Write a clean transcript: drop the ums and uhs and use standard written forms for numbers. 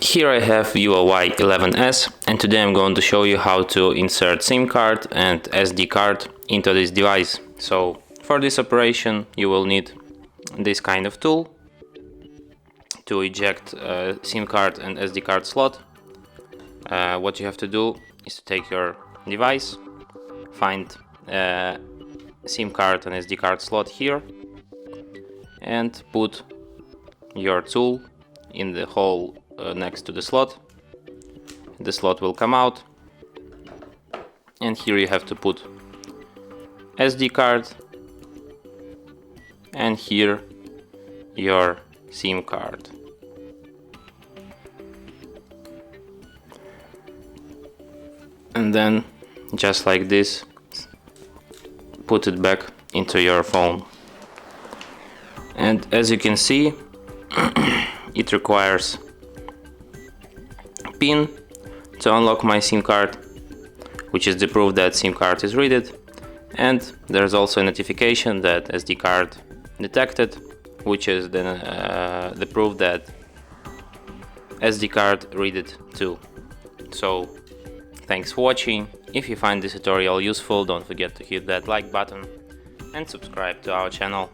Here I have VIVO Y11s, and today I'm going to show you how to insert SIM card and SD card into this device. So for this operation you will need this kind of tool to eject a SIM card and SD card slot. What you have to do is to take your device, find a SIM card and SD card slot here, and put your tool in the hole next to the slot. The slot will come out, and here you have to put SD card, and here your SIM card. And then just like this, put it back into your phone. And as you can see, it requires PIN to unlock my SIM card, which is the proof that SIM card is read, and there's also a notification that SD card detected, which is the proof that SD card read it too. So thanks for watching. If you find this tutorial useful, don't forget to hit that like button and subscribe to our channel.